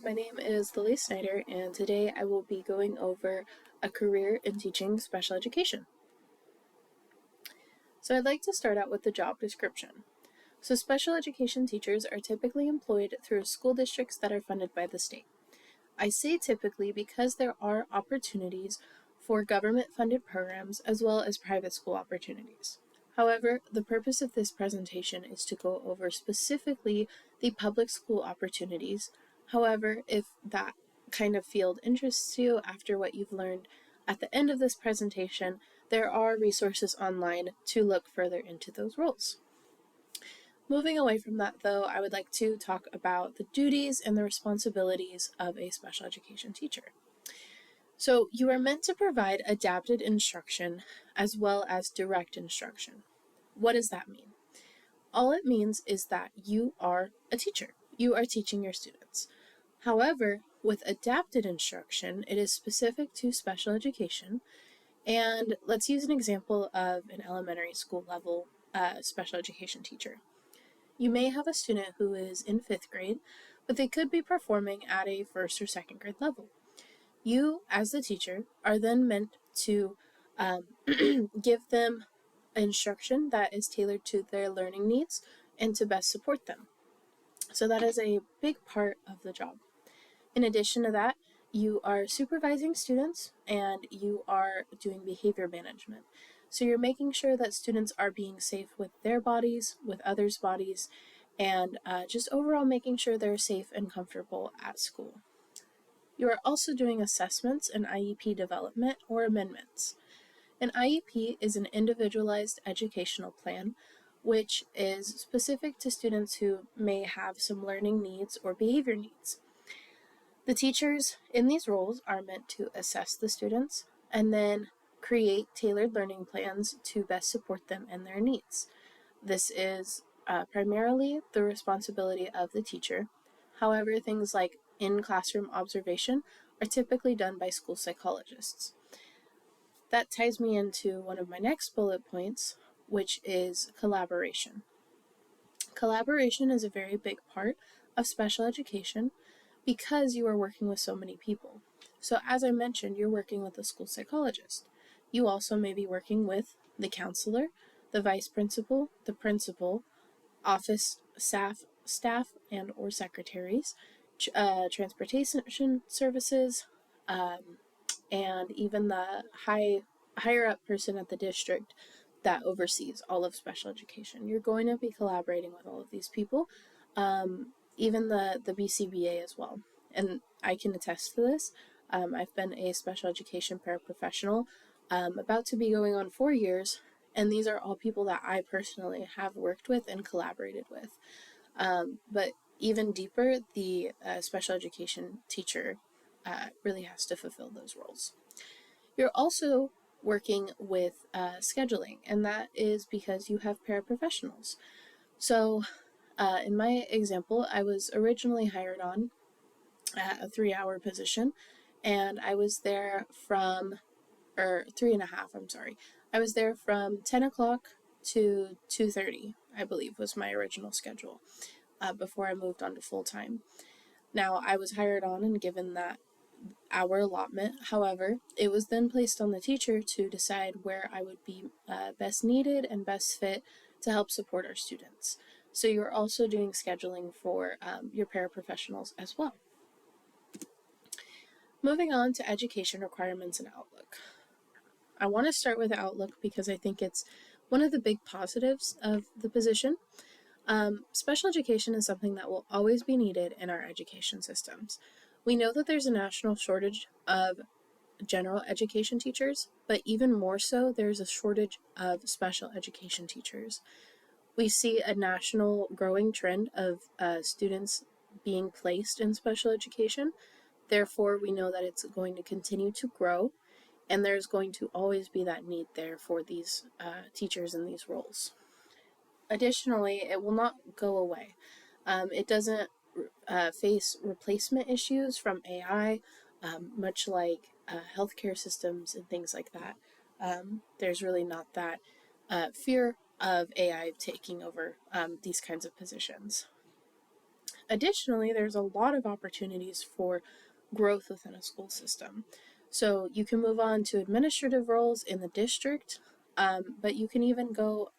my name is Lily Snyder, and today I will be going over a career in teaching special education. So I'd like to start out with the job description. So special education teachers are typically employed through school districts that are funded by the state. I say typically because there are opportunities for government-funded programs as well as private school opportunities. However, the purpose of this presentation is to go over specifically the public school opportunities. However, if that kind of field interests you after what you've learned at the end of this presentation, there are resources online to look further into those roles. Moving away from that, though, I would like to talk about the duties and the responsibilities of a special education teacher. So you are meant to provide adapted instruction as well as direct instruction. What does that mean? All it means is that you are a teacher. You are teaching your students. However, with adapted instruction, it is specific to special education. And let's use an example of an elementary school level special education teacher. You may have a student who is in 5th grade, but they could be performing at a 1st or 2nd grade level. You, as the teacher, are then meant to give them instruction that is tailored to their learning needs and to best support them. So that is a big part of the job. In addition to that, you are supervising students and you are doing behavior management. So you're making sure that students are being safe with their bodies, with others' bodies, and just overall making sure they're safe and comfortable at school. You are also doing assessments and IEP development or amendments. An IEP is an individualized educational plan, which is specific to students who may have some learning needs or behavior needs. The teachers in these roles are meant to assess the students and then create tailored learning plans to best support them and their needs. This is primarily the responsibility of the teacher. However, things like in-classroom observation are typically done by school psychologists. That ties me into one of my next bullet points, which is collaboration. Collaboration is a very big part of special education because you are working with so many people. So as I mentioned, you're working with a school psychologist. You also may be working with the counselor, the vice principal, the principal, office staff and or secretaries, transportation services, and even the higher up person at the district that oversees all of special education. You're going to be collaborating with all of these people, even the BCBA as well. And I can attest to this. I've been a special education paraprofessional, about to be going on 4 years, and these are all people that I personally have worked with and collaborated with. But even deeper, the special education teacher really has to fulfill those roles. You're also working with scheduling, and that is because you have paraprofessionals. So in my example, I was originally hired on at a 3-hour position, and I was there from, or 3.5, I'm sorry. I was there from 10 o'clock to 2:30, I believe, was my original schedule before I moved on to full-time. Now, I was hired on and given that hour allotment. However, it was then placed on the teacher to decide where I would be best needed and best fit to help support our students. So you're also doing scheduling for your paraprofessionals as well. Moving on to education requirements and Outlook. I want to start with Outlook because I think it's one of the big positives of the position. Special education is something that will always be needed in our education systems. We know that there's a national shortage of general education teachers, but even more so, there's a shortage of special education teachers. We see a national growing trend of students being placed in special education. Therefore, we know that it's going to continue to grow, and there's going to always be that need there for these teachers in these roles. Additionally, it will not go away. It doesn't face replacement issues from AI, much like healthcare systems and things like that. There's really not that fear of AI taking over these kinds of positions. Additionally, there's a lot of opportunities for growth within a school system. So you can move on to administrative roles in the district, but you can even go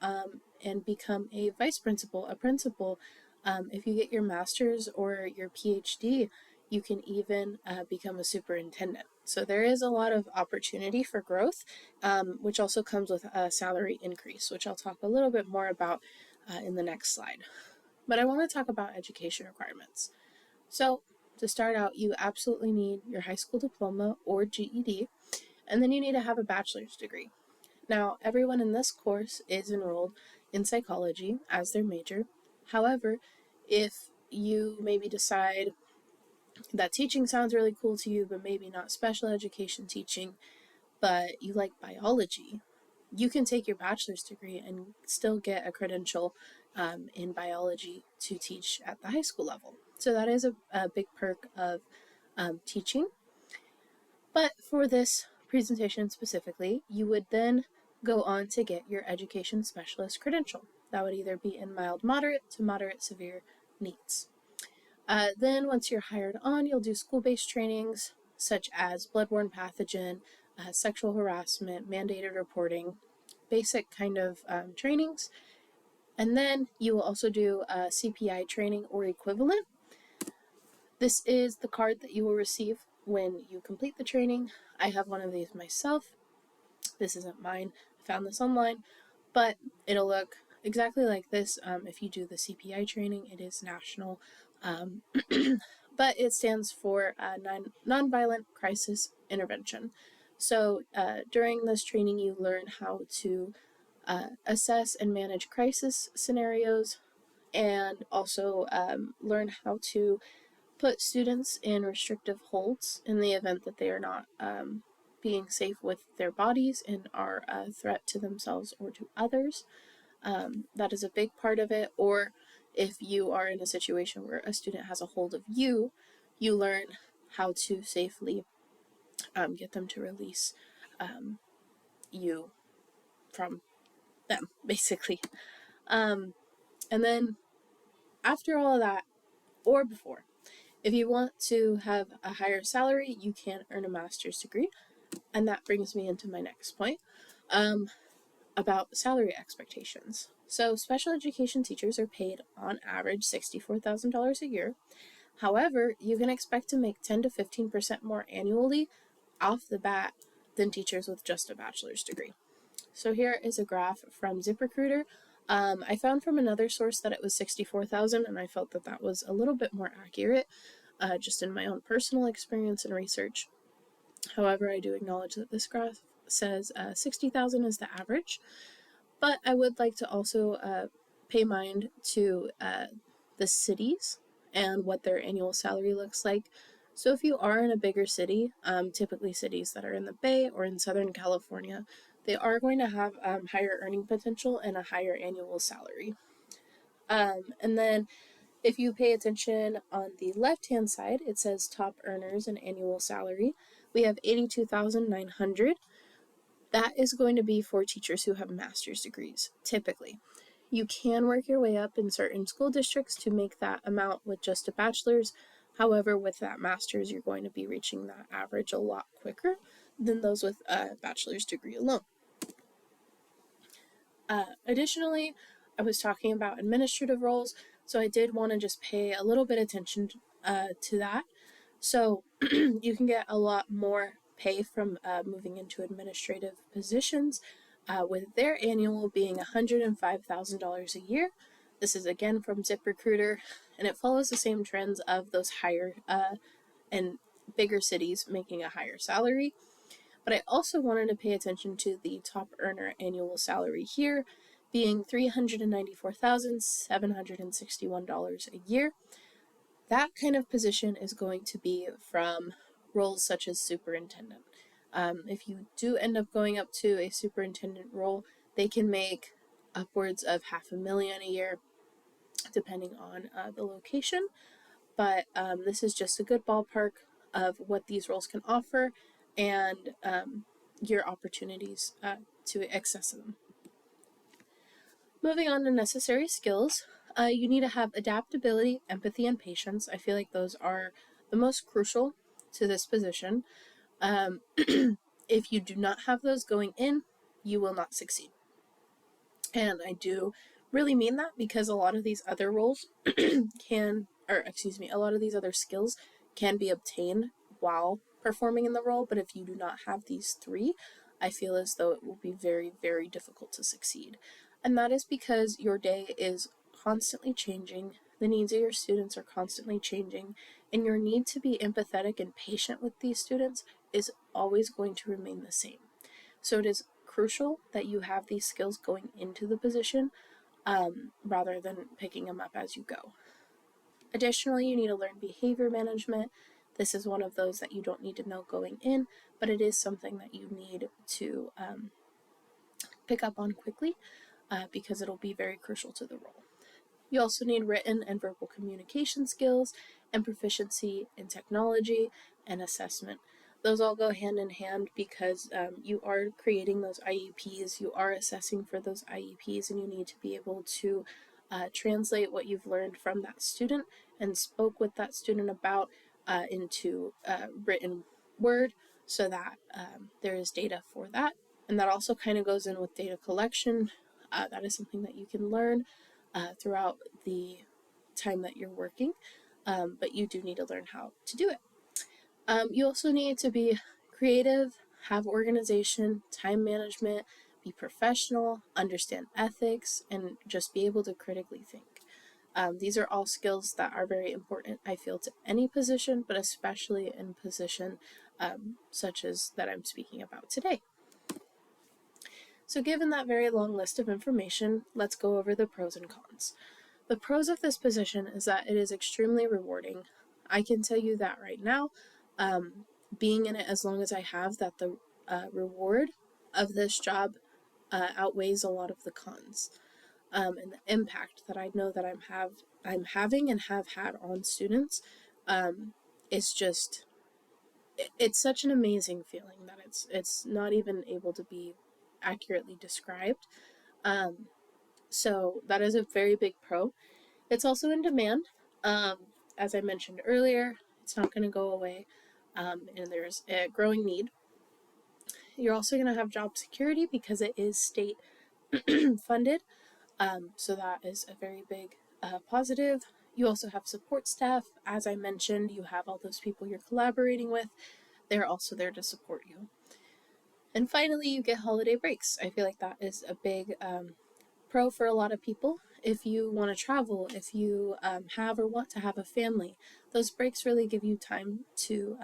and become a vice principal, a principal. If you get your master's or your PhD, you can even become a superintendent. So there is a lot of opportunity for growth, which also comes with a salary increase, which I'll talk a little bit more about in the next slide. But I want to talk about education requirements. So to start out, you absolutely need your high school diploma or GED, and then you need to have a bachelor's degree. Now, everyone in this course is enrolled in psychology as their major. However, if you maybe decide that teaching sounds really cool to you, but maybe not special education teaching, but you like biology, you can take your bachelor's degree and still get a credential in biology to teach at the high school level. So that is a big perk of teaching. But for this presentation specifically, you would then go on to get your education specialist credential. That would either be in mild moderate to moderate severe needs. Then once you're hired on, you'll do school-based trainings such as bloodborne pathogen, sexual harassment, mandated reporting, basic kind of trainings. And then you will also do CPI training or equivalent. This is the card that you will receive when you complete the training. I have one of these myself. This isn't mine. I found this online, but it'll look exactly like this if you do the CPI training. It is national, but it stands for Nonviolent Crisis Intervention. So during this training, you learn how to assess and manage crisis scenarios, and also learn how to put students in restrictive holds in the event that they are not being safe with their bodies and are a threat to themselves or to others. That is a big part of it. Or if you are in a situation where a student has a hold of you, you learn how to safely get them to release you from them, basically. And then after all of that, or before, if you want to have a higher salary, you can earn a master's degree. And that brings me into my next point about salary expectations. So special education teachers are paid on average $64,000 a year. However, you can expect to make 10 to 15% more annually off the bat than teachers with just a bachelor's degree. So here is a graph from ZipRecruiter. I found from another source that it was 64,000, and I felt that that was a little bit more accurate, just in my own personal experience and research. However, I do acknowledge that this graph says 60,000 is the average, but I would like to also pay mind to the cities and what their annual salary looks like. So if you are in a bigger city, typically cities that are in the Bay or in Southern California, they are going to have higher earning potential and a higher annual salary. And then if you pay attention on the left-hand side, it says top earners and annual salary. We have $82,900. That is going to be for teachers who have master's degrees, typically. You can work your way up in certain school districts to make that amount with just a bachelor's. However, with that master's, you're going to be reaching that average a lot quicker than those with a bachelor's degree alone. Additionally, I was talking about administrative roles, so I did want to just pay a little bit attention to that. So you can get a lot more pay from moving into administrative positions, with their annual being $105,000 a year. This is again from ZipRecruiter, and it follows the same trends of those higher and bigger cities making a higher salary. But I also wanted to pay attention to the top earner annual salary here being $394,761 a year. That kind of position is going to be from roles such as superintendent. If you do end up going up to a superintendent role, they can make upwards of $500,000 a year, depending on the location. But this is just a good ballpark of what these roles can offer and your opportunities to access them. Moving on to necessary skills. You need to have adaptability, empathy, and patience. I feel like those are the most crucial to this position. If you do not have those going in, you will not succeed. And I do really mean that, because a lot of these other roles a lot of these other skills can be obtained while performing in the role, but if you do not have these three, I feel as though it will be very, very difficult to succeed. And that is because your day is constantly changing, the needs of your students are constantly changing, and your need to be empathetic and patient with these students is always going to remain the same. So it is crucial that you have these skills going into the position, rather than picking them up as you go. Additionally, you need to learn behavior management. This is one of those that you don't need to know going in, but it is something that you need to pick up on quickly, because it'll be very crucial to the role. You also need written and verbal communication skills and proficiency in technology and assessment. Those all go hand in hand, because you are creating those IEPs, you are assessing for those IEPs, and you need to be able to translate what you've learned from that student and spoke with that student about into written word, so that there is data for that. And that also kind of goes in with data collection. That is something that you can learn throughout the time that you're working, but you do need to learn how to do it. You also need to be creative, have organization, time management, be professional, understand ethics, and just be able to critically think. These are all skills that are very important, I feel, to any position, but especially in position such as that I'm speaking about today. So given that very long list of information, let's go over the pros and cons. The pros of this position is that it is extremely rewarding. I can tell you that right now, being in it as long as I have, that the reward of this job outweighs a lot of the cons. And the impact that I know that I'm having and have had on students is just, it's such an amazing feeling that it's not even able to be accurately described. So that is a very big pro. It's also in demand. As I mentioned earlier, it's not going to go away, and there's a growing need. You're also going to have job security because it is state funded, so that is a very big positive. You also have support staff. As I mentioned, you have all those people you're collaborating with. They're also there to support you. And finally, you get holiday breaks. I feel like that is a big pro for a lot of people. If you want to travel, if you have or want to have a family, those breaks really give you time to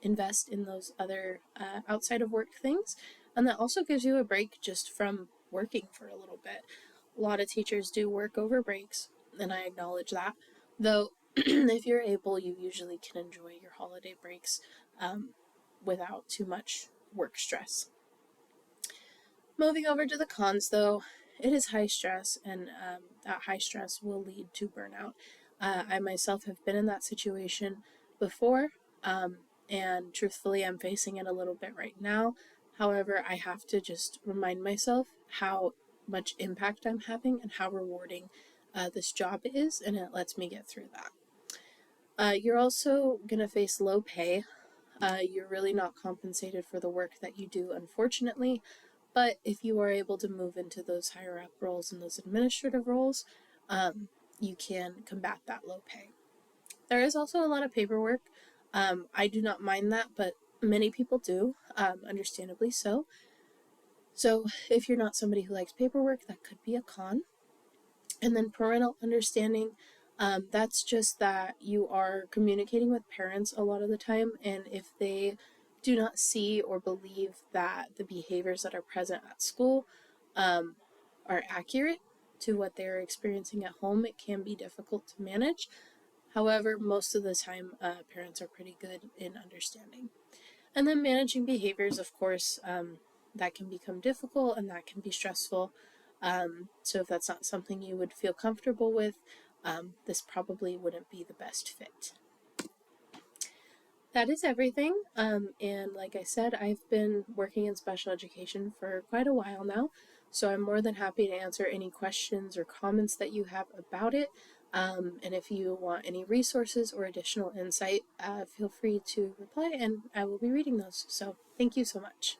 invest in those other outside of work things. And that also gives you a break just from working for a little bit. A lot of teachers do work over breaks, and I acknowledge that. Though, if you're able, you usually can enjoy your holiday breaks without too much work stress. Moving over to the cons, though, it is high stress, and that high stress will lead to burnout. I myself have been in that situation before, and truthfully, I'm facing it a little bit right now. However, I have to just remind myself how much impact I'm having and how rewarding this job is, and it lets me get through that. You're also going to face low pay. You're really not compensated for the work that you do, unfortunately. But if you are able to move into those higher up roles and those administrative roles, you can combat that low pay. There is also a lot of paperwork. I do not mind that, but many people do, understandably so. So if you're not somebody who likes paperwork, that could be a con. And then parental understanding, that's just that you are communicating with parents a lot of the time, and if they do not see or believe that the behaviors that are present at school are accurate to what they're experiencing at home, it can be difficult to manage. However, most of the time, parents are pretty good in understanding. And then managing behaviors, of course, that can become difficult and that can be stressful. So if that's not something you would feel comfortable with, this probably wouldn't be the best fit. That is everything. And like I said, I've been working in special education for quite a while now. So I'm more than happy to answer any questions or comments that you have about it. And if you want any resources or additional insight, feel free to reply and I will be reading those. So thank you so much.